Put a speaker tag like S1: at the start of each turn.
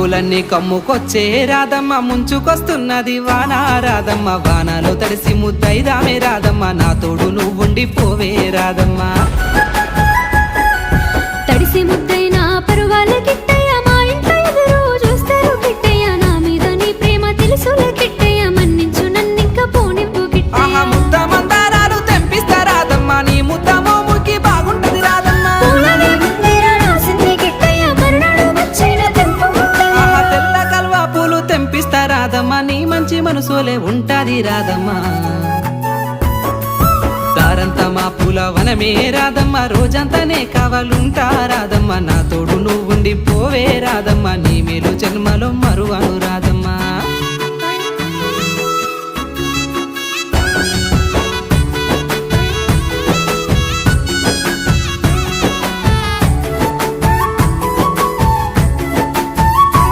S1: పూలన్నీ కమ్ముకొచ్చే రాధమ్మ ముంచుకొస్తున్నది వాన రాధమ్మ వానలో తడిసి ముద్దైదామే రాధమ్మ నా తోడు నువ్వుండి పోవే రాధమ్మ
S2: తడిసి ముద్దైనా పరువాల కిట్టయ్య మా ఇంట్లో ఎదురు చూస్తారు కిట్టయ్య నా మీద నీ ప్రేమ తెలుసులే కిట్టయ్య మన్నించు నన్నింక పోనివ్వు కిట్టయ్య
S1: ముద్ద మందారాలు తెంపిస్తా రాధమ్మ నీ ముద్ద మోముకి బాగుంటది రాధమ్మ
S2: పూలనే ముందేర రాసింది కిట్టయ్య మరునాడు వచ్చిన తెంపు ముద్దయ్య
S1: తెల్ల కల్వా పూలు తెంపిస్తా రాధమ్మ నీ మంచి మనసులే ఉంటాది రాధమ్మ దారంతా మా పూల వనమే రాధమ్మ రోజంతానే కావాలుంటా రాధమ్మ నా తోడు నువ్వుండి పోవే రాధమ్మ నీ మేలు జన్మలో మరువను రాధమ్మ